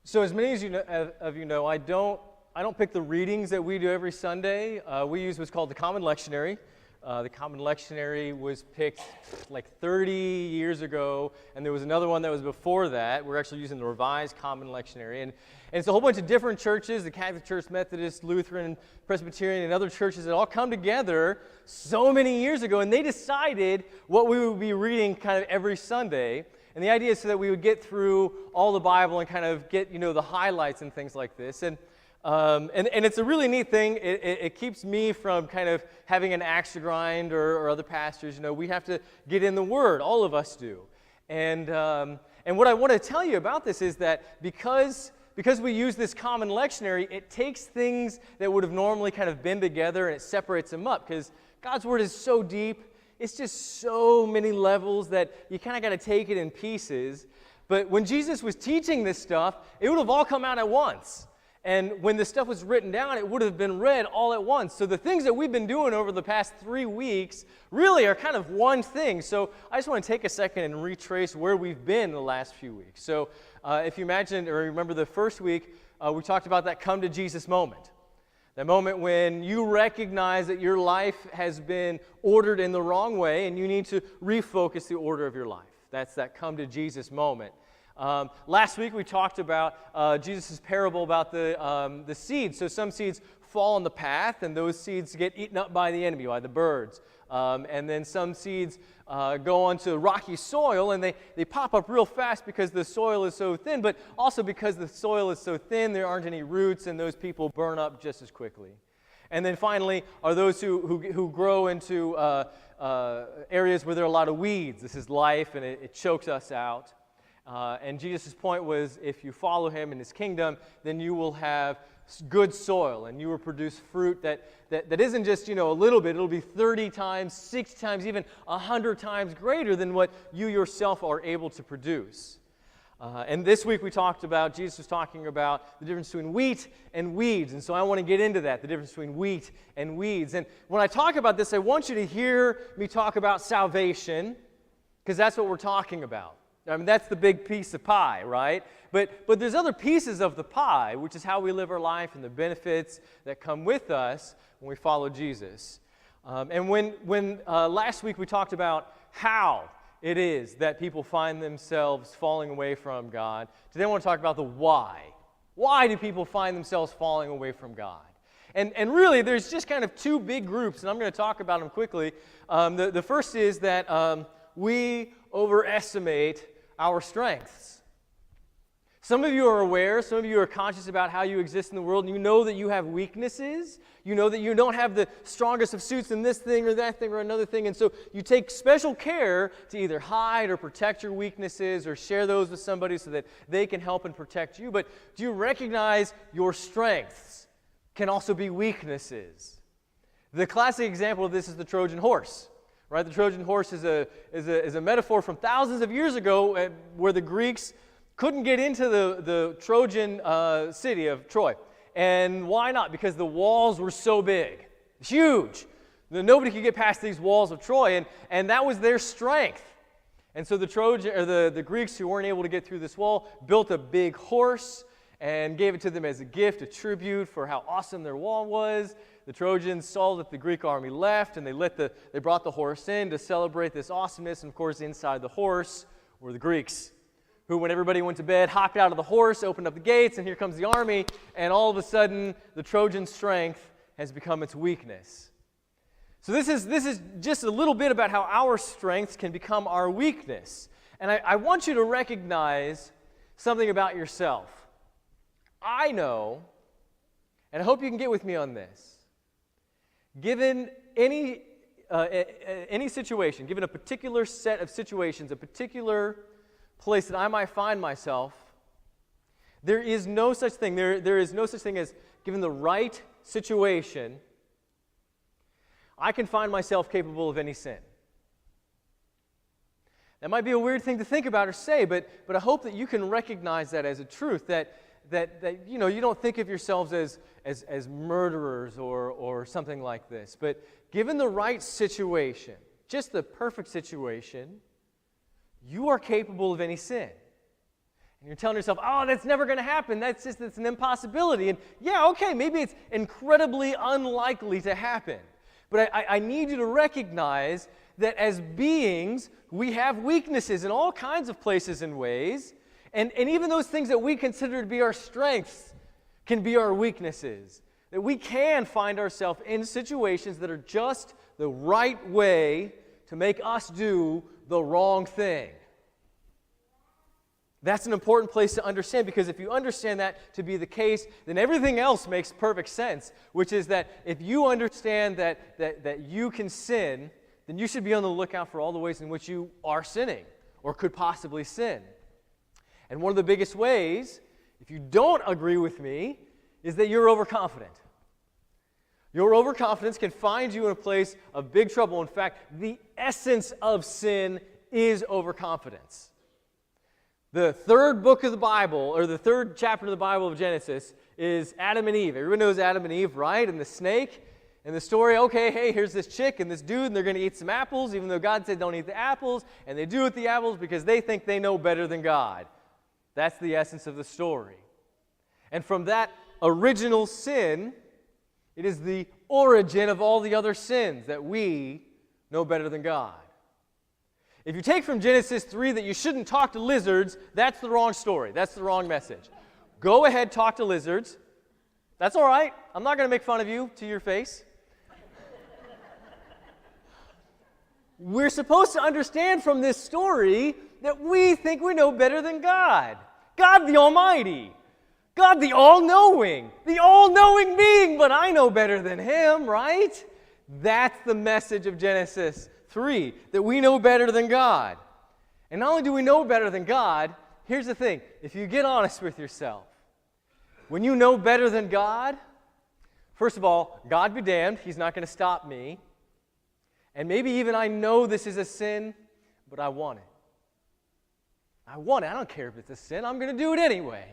So as many as you know, I don't pick the readings that we do every Sunday. We use what's called the Common Lectionary. The Common Lectionary was picked like 30 years ago, and there was another one that was before that. We're actually using the Revised Common Lectionary. And it's a whole bunch of different churches, the Catholic Church, Methodist, Lutheran, Presbyterian, and other churches that all come together so many years ago, and they decided what we would be reading kind of every Sunday. And the idea is so that we would get through all the Bible and kind of get, the highlights and things like this. And it's a really neat thing. It keeps me from kind of having an axe to grind or other pastors. We have to get in the Word. All of us do. And what I want to tell you about this is that because we use this common lectionary, it takes things that would have normally kind of been together and it separates them up because God's Word is so deep. It's just so many levels that you kind of got to take it in pieces. But when Jesus was teaching this stuff, it would have all come out at once. And when the stuff was written down, it would have been read all at once. So the things that we've been doing over the past 3 weeks really are kind of one thing. So I just want to take a second and retrace where we've been the last few weeks. So if you imagine or remember the first week, we talked about that come to Jesus moment. That moment when you recognize that your life has been ordered in the wrong way and you need to refocus the order of your life. That's that come to Jesus moment. Last week we talked about Jesus' parable about the seeds. So some seeds fall on the path and those seeds get eaten up by the enemy, by the birds. And then some seeds go onto rocky soil and they pop up real fast because the soil is so thin, but also because the soil is so thin there aren't any roots and those people burn up just as quickly. And then finally are those who grow into areas where there are a lot of weeds. This is life and it chokes us out. And Jesus' point was if you follow him in his kingdom, then you will have good soil and you will produce fruit that isn't just, a little bit. It'll be 30 times, 60 times, even 100 times greater than what you yourself are able to produce. And this week Jesus was talking about the difference between wheat and weeds. And so I want to get into that, the difference between wheat and weeds. And when I talk about this, I want you to hear me talk about salvation because that's what we're talking about. I mean, that's the big piece of pie, right? But there's other pieces of the pie, which is how we live our life and the benefits that come with us when we follow Jesus. And when last week we talked about how it is that people find themselves falling away from God, today I want to talk about the why. Why do people find themselves falling away from God? And really, there's just kind of two big groups, and I'm going to talk about them quickly. The first is that we overestimate our strengths. Some of you are aware, some of you are conscious about how you exist in the world, and you know that you have weaknesses. You know that you don't have the strongest of suits in this thing or that thing or another thing, and so you take special care to either hide or protect your weaknesses or share those with somebody so that they can help and protect you. But do you recognize your strengths can also be weaknesses? The classic example of this is the Trojan horse. Right, the Trojan horse is a metaphor from thousands of years ago where the Greeks couldn't get into the Trojan city of Troy. And why not? Because the walls were so big, huge. Nobody could get past these walls of Troy, and that was their strength. And so the Greeks who weren't able to get through this wall built a big horse and gave it to them as a gift, a tribute for how awesome their wall was. The Trojans saw that the Greek army left, and they brought the horse in to celebrate this awesomeness. And of course, inside the horse were the Greeks, who, when everybody went to bed, hopped out of the horse, opened up the gates, and here comes the army. And all of a sudden, the Trojan strength has become its weakness. So this is just a little bit about how our strengths can become our weakness. And I want you to recognize something about yourself. I know, and I hope you can get with me on this. Given any situation, given a particular set of situations, a particular place that I might find myself, there is no such thing. There is no such thing as, given the right situation, I can find myself capable of any sin. That might be a weird thing to think about or say, but I hope that you can recognize that as a truth, that you don't think of yourselves as murderers or something like this. But given the right situation, just the perfect situation, you are capable of any sin. And you're telling yourself, oh, that's never going to happen. It's an impossibility. And yeah, okay, maybe it's incredibly unlikely to happen. But I need you to recognize that as beings, we have weaknesses in all kinds of places and ways. And even those things that we consider to be our strengths can be our weaknesses. That we can find ourselves in situations that are just the right way to make us do the wrong thing. That's an important place to understand, because if you understand that to be the case, then everything else makes perfect sense, which is that if you understand that you can sin, then you should be on the lookout for all the ways in which you are sinning or could possibly sin. And one of the biggest ways, if you don't agree with me, is that you're overconfident. Your overconfidence can find you in a place of big trouble. In fact, the essence of sin is overconfidence. The third book of the Bible, or the third chapter of the Bible of Genesis, is Adam and Eve. Everyone knows Adam and Eve, right? And the snake. And the story, okay, hey, here's this chick and this dude, and they're going to eat some apples, even though God said don't eat the apples. And they do eat the apples because they think they know better than God. That's the essence of the story. And from that original sin, it is the origin of all the other sins, that we know better than God. If you take from Genesis 3 that you shouldn't talk to lizards, that's the wrong story. That's the wrong message. Go ahead, talk to lizards. That's all right. I'm not going to make fun of you to your face. We're supposed to understand from this story that we think we know better than God. God the Almighty. God the all-knowing being, but I know better than Him, right? That's the message of Genesis 3, that we know better than God. And not only do we know better than God, here's the thing. If you get honest with yourself, when you know better than God, first of all, God be damned, He's not going to stop me. And maybe even I know this is a sin, but I want it. I want it. I don't care if it's a sin. I'm going to do it anyway.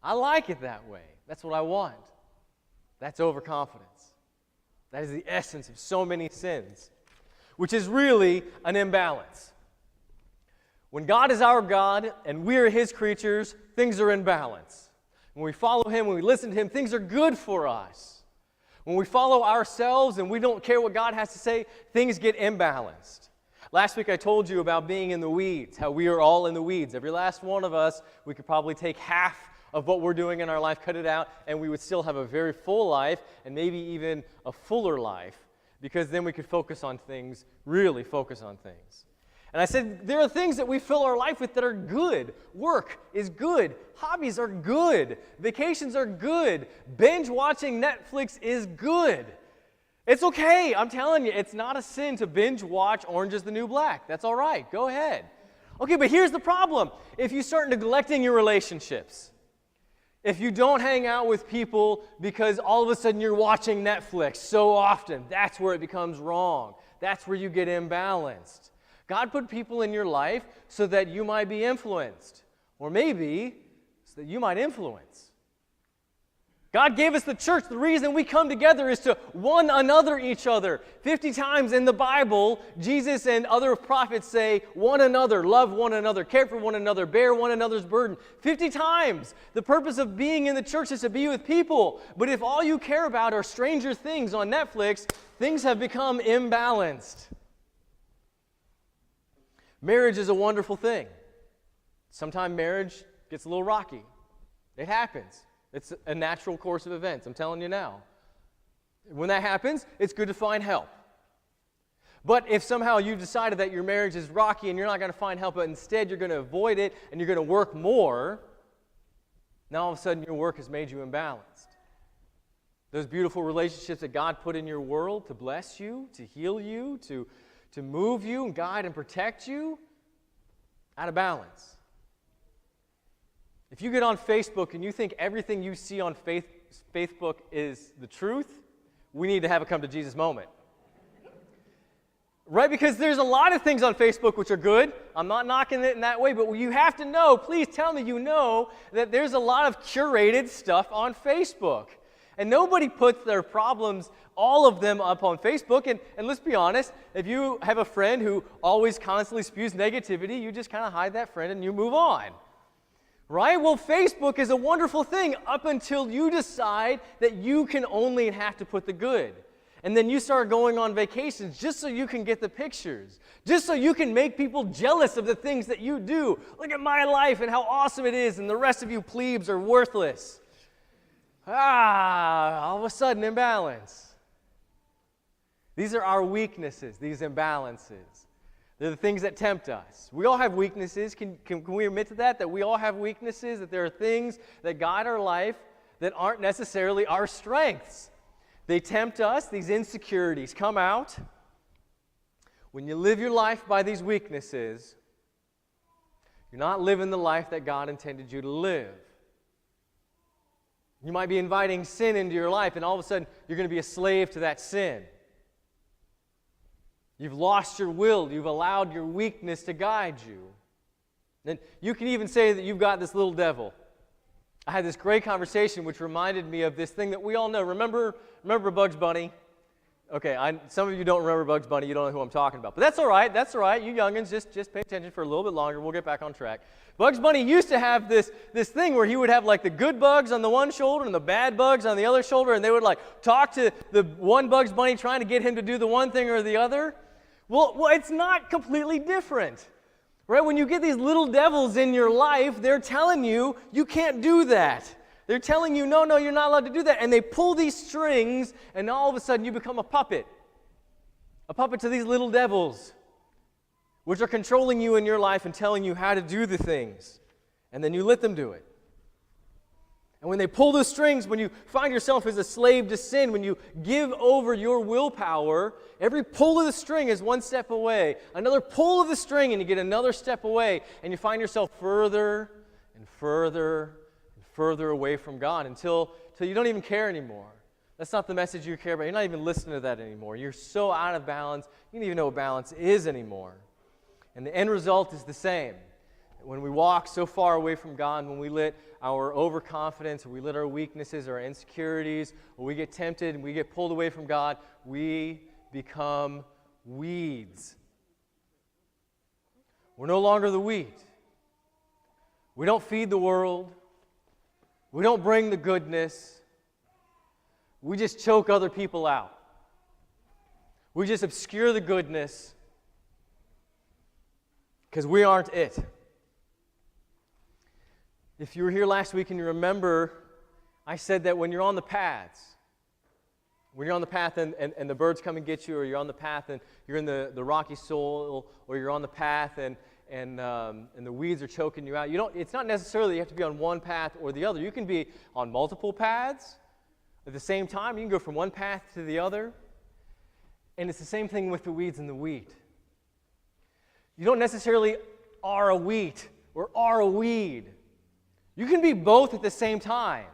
I like it that way. That's what I want. That's overconfidence. That is the essence of so many sins, which is really an imbalance. When God is our God and we are His creatures, things are in balance. When we follow Him, when we listen to Him, things are good for us. When we follow ourselves and we don't care what God has to say, things get imbalanced. Last week I told you about being in the weeds, how we are all in the weeds. Every last one of us, we could probably take half of what we're doing in our life, cut it out, and we would still have a very full life, and maybe even a fuller life, because then we could focus on things, really focus on things. And I said, there are things that we fill our life with that are good. Work is good. Hobbies are good. Vacations are good. Binge watching Netflix is good. It's okay. I'm telling you, it's not a sin to binge watch Orange is the New Black. That's all right. Go ahead. Okay, but here's the problem. If you start neglecting your relationships, if you don't hang out with people because all of a sudden you're watching Netflix so often, that's where it becomes wrong. That's where you get imbalanced. God put people in your life so that you might be influenced, or maybe so that you might influence. God gave us the church. The reason we come together is to one another each other. 50 times in the Bible, Jesus and other prophets say, one another, love one another, care for one another, bear one another's burden. 50 times. The purpose of being in the church is to be with people. But if all you care about are Stranger Things on Netflix, things have become imbalanced. Marriage is a wonderful thing. Sometimes marriage gets a little rocky. It happens. It's a natural course of events, I'm telling you now. When that happens, it's good to find help. But if somehow you decided that your marriage is rocky and you're not going to find help, but instead you're going to avoid it and you're going to work more, now all of a sudden your work has made you imbalanced. Those beautiful relationships that God put in your world to bless you, to heal you, to move you and guide and protect you, out of balance. If you get on Facebook and you think everything you see on Facebook is the truth, we need to have a come to Jesus moment. Right? Because there's a lot of things on Facebook which are good. I'm not knocking it in that way, but you have to know, please tell me you know, that there's a lot of curated stuff on Facebook. And nobody puts their problems, all of them, up on Facebook. And let's be honest, if you have a friend who always constantly spews negativity, you just kind of hide that friend and you move on. Right? Well, Facebook is a wonderful thing up until you decide that you can only have to put the good. And then you start going on vacations just so you can get the pictures, just so you can make people jealous of the things that you do. Look at my life and how awesome it is, and the rest of you plebes are worthless. All of a sudden, imbalance. These are our weaknesses, these imbalances. They're the things that tempt us. We all have weaknesses. Can we admit to that? That we all have weaknesses, that there are things that guide our life that aren't necessarily our strengths. They tempt us. These insecurities come out. When you live your life by these weaknesses, you're not living the life that God intended you to live. You might be inviting sin into your life, and all of a sudden, you're going to be a slave to that sin. You've lost your will. You've allowed your weakness to guide you. And you can even say that you've got this little devil. I had this great conversation which reminded me of this thing that we all know. Remember Bugs Bunny? Okay, some of you don't remember Bugs Bunny. You don't know who I'm talking about. But that's all right. That's all right. You youngins, just pay attention for a little bit longer. We'll get back on track. Bugs Bunny used to have this thing where he would have like the good bugs on the one shoulder and the bad bugs on the other shoulder, and they would like talk to the one Bugs Bunny trying to get him to do the one thing or the other. Well, it's not completely different, right? When you get these little devils in your life, they're telling you, you can't do that. They're telling you, no, you're not allowed to do that. And they pull these strings, and all of a sudden you become a puppet to these little devils, which are controlling you in your life and telling you how to do the things. And then you let them do it. And when they pull the strings, when you find yourself as a slave to sin, when you give over your willpower, every pull of the string is one step away. Another pull of the string, and you get another step away, and you find yourself further and further and further away from God until you don't even care anymore. That's not the message you care about. You're not even listening to that anymore. You're so out of balance, you don't even know what balance is anymore. And the end result is the same. When we walk so far away from God, when we let our overconfidence, or we let our weaknesses, or our insecurities, or we get tempted and we get pulled away from God, we become weeds. We're no longer the wheat. We don't feed the world. We don't bring the goodness. We just choke other people out. We just obscure the goodness because we aren't it. If you were here last week and you remember, I said that when you're on the paths, and the birds come and get you, or you're on the path and you're in the rocky soil, or you're on the path and the weeds are choking you out, it's not necessarily you have to be on one path or the other. You can be on multiple paths at the same time. You can go from one path to the other. And it's the same thing with the weeds and the wheat. You don't necessarily are a wheat or are a weed. You can be both at the same time.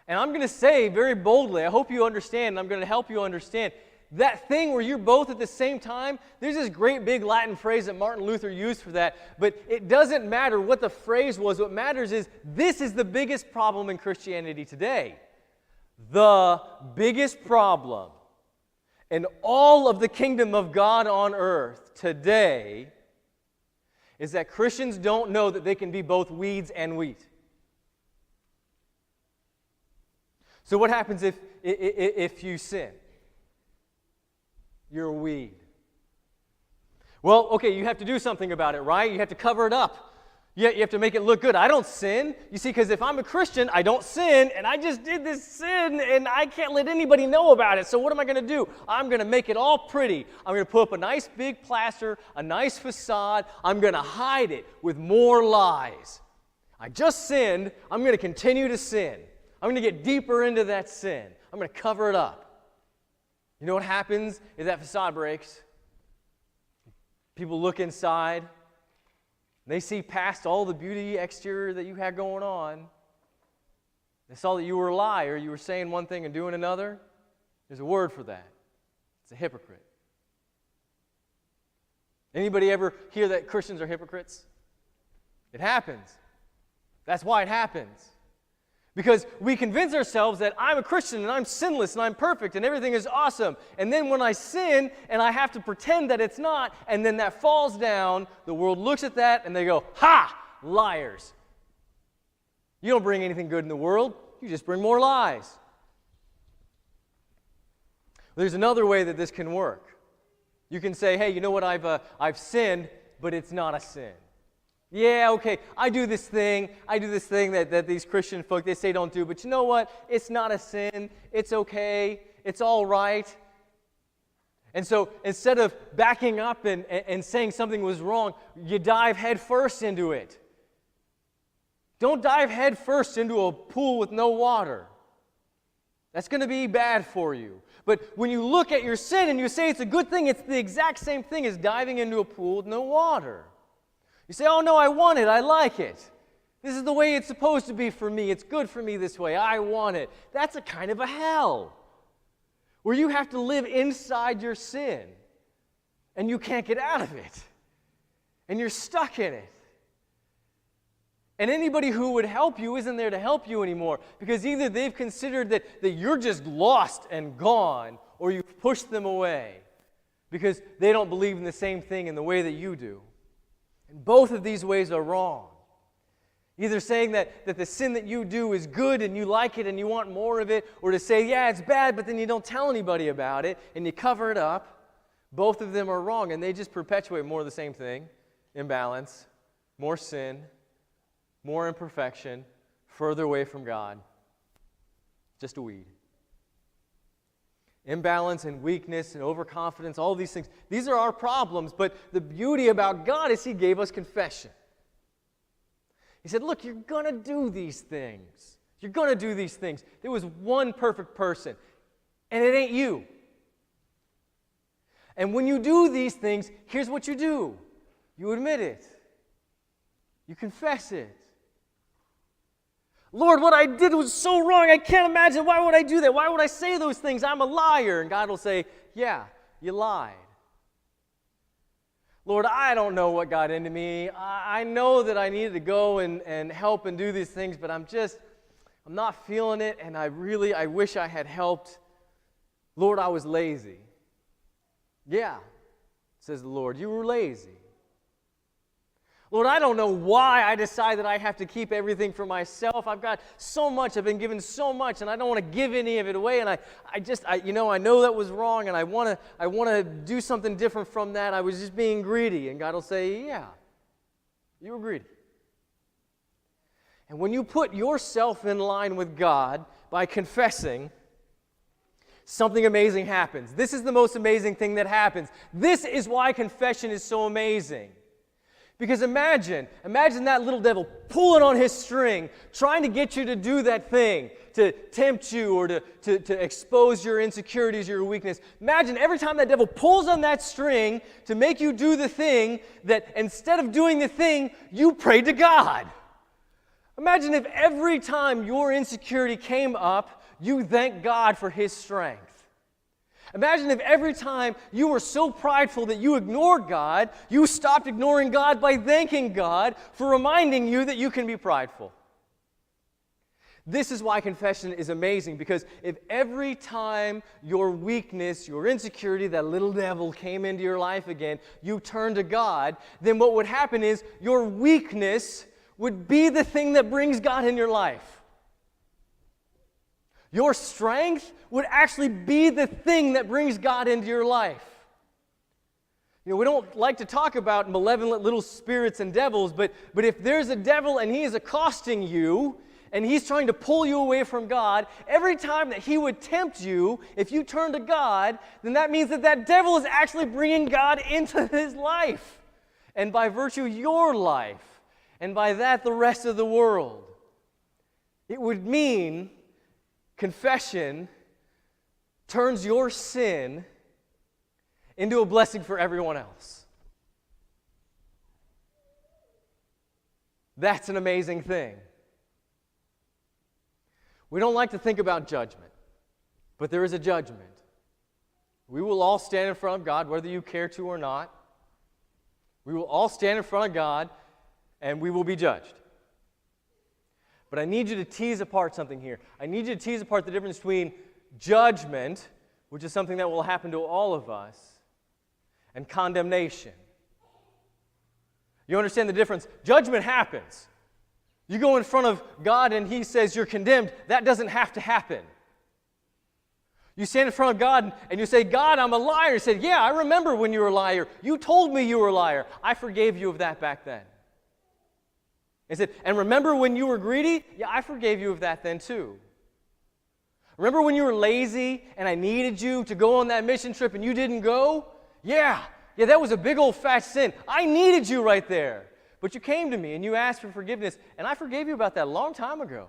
And I'm going to say very boldly, I hope you understand, and I'm going to help you understand, that thing where you're both at the same time, there's this great big Latin phrase that Martin Luther used for that, but it doesn't matter what the phrase was. What matters is this is the biggest problem in Christianity today. The biggest problem in all of the kingdom of God on earth today is that Christians don't know that they can be both weeds and wheat. So what happens if you sin? You're a weed. Well, okay, you have to do something about it, right? You have to cover it up. You have to make it look good. I don't sin. You see, because if I'm a Christian, I don't sin, and I just did this sin, and I can't let anybody know about it. So what am I going to do? I'm going to make it all pretty. I'm going to put up a nice big plaster, a nice facade. I'm going to hide it with more lies. I just sinned. I'm going to continue to sin. I'm going to get deeper into that sin. I'm going to cover it up. You know what happens if that facade breaks? People look inside. They see past all the beauty exterior that you had going on. They saw that you were a liar. You were saying one thing and doing another. There's a word for that. It's a hypocrite. Anybody ever hear that Christians are hypocrites? It happens. That's why it happens. Because we convince ourselves that I'm a Christian and I'm sinless and I'm perfect and everything is awesome. And then when I sin and I have to pretend that it's not, and then that falls down, the world looks at that and they go, ha, liars. You don't bring anything good in the world. You just bring more lies. There's another way that this can work. You can say, hey, you know what, I've sinned, but it's not a sin. Yeah, okay, I do this thing that these Christian folk, they say don't do, but you know what? It's not a sin. It's okay. It's all right. And so instead of backing up and saying something was wrong, you dive head first into it. Don't dive head first into a pool with no water. That's going to be bad for you. But when you look at your sin and you say it's a good thing, it's the exact same thing as diving into a pool with no water. You say, oh no, I want it, I like it. This is the way it's supposed to be for me. It's good for me this way. I want it. That's a kind of a hell where you have to live inside your sin and you can't get out of it. And you're stuck in it. And anybody who would help you isn't there to help you anymore because either they've considered that you're just lost and gone or you've pushed them away because they don't believe in the same thing in the way that you do. And both of these ways are wrong. Either saying that the sin that you do is good and you like it and you want more of it, or to say, yeah, it's bad, but then you don't tell anybody about it and you cover it up. Both of them are wrong, and they just perpetuate more of the same thing. Imbalance, more sin, more imperfection, further away from God. Just a weed. Imbalance and weakness and overconfidence, all these things. These are our problems, but the beauty about God is He gave us confession. He said, look, you're going to do these things. You're going to do these things. There was one perfect person, and it ain't you. And when you do these things, here's what you do. You admit it. You confess it. Lord, what I did was so wrong. I can't imagine. Why would I do that? Why would I say those things? I'm a liar. And God will say, yeah, you lied. Lord, I don't know what got into me. I know that I needed to go and help and do these things, but I'm not feeling it, and I wish I had helped. Lord, I was lazy. Yeah, says the Lord, you were lazy. Lord, I don't know why I decided that I have to keep everything for myself. I've got so much. I've been given so much, and I don't want to give any of it away. And I know that was wrong, and I want to do something different from that. I was just being greedy. And God will say, yeah, you were greedy. And when you put yourself in line with God by confessing, something amazing happens. This is the most amazing thing that happens. This is why confession is so amazing. Because imagine that little devil pulling on his string, trying to get you to do that thing, to tempt you or to expose your insecurities, your weakness. Imagine every time that devil pulls on that string to make you do the thing, that instead of doing the thing, you prayed to God. Imagine if every time your insecurity came up, you thanked God for His strength. Imagine if every time you were so prideful that you ignored God, you stopped ignoring God by thanking God for reminding you that you can be prideful. This is why confession is amazing, because if every time your weakness, your insecurity, that little devil came into your life again, you turned to God, then what would happen is your weakness would be the thing that brings God in your life. Your strength would actually be the thing that brings God into your life. You know, we don't like to talk about malevolent little spirits and devils, but if there's a devil and he is accosting you, and he's trying to pull you away from God, every time that he would tempt you, if you turn to God, then that means that devil is actually bringing God into his life. And by virtue, your life. And by that, the rest of the world. It would mean confession turns your sin into a blessing for everyone else. That's an amazing thing. We don't like to think about judgment, but there is a judgment. We will all stand in front of God, whether you care to or not. We will all stand in front of God, and we will be judged. But I need you to tease apart something here. I need you to tease apart the difference between judgment, which is something that will happen to all of us, and condemnation. You understand the difference? Judgment happens. You go in front of God and He says you're condemned. That doesn't have to happen. You stand in front of God and you say, God, I'm a liar. He said, yeah, I remember when you were a liar. You told me you were a liar. I forgave you of that back then. He said, and remember when you were greedy? Yeah, I forgave you of that then too. Remember when you were lazy and I needed you to go on that mission trip and you didn't go? Yeah, that was a big old fat sin. I needed you right there. But you came to me and you asked for forgiveness, and I forgave you about that a long time ago.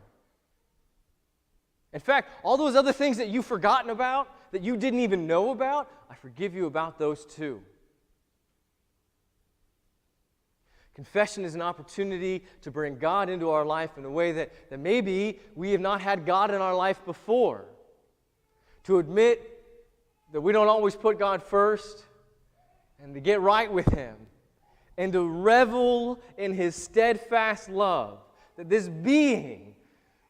In fact, all those other things that you've forgotten about, that you didn't even know about, I forgive you about those too. Confession is an opportunity to bring God into our life in a way that maybe we have not had God in our life before. To admit that we don't always put God first, and to get right with Him, and to revel in His steadfast love, that this being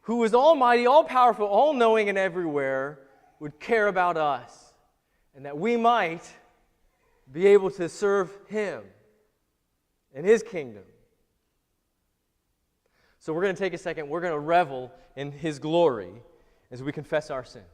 who is almighty, all-powerful, all-knowing, and everywhere would care about us, and that we might be able to serve Him in His kingdom. So we're going to take a second. We're going to revel in His glory as we confess our sins.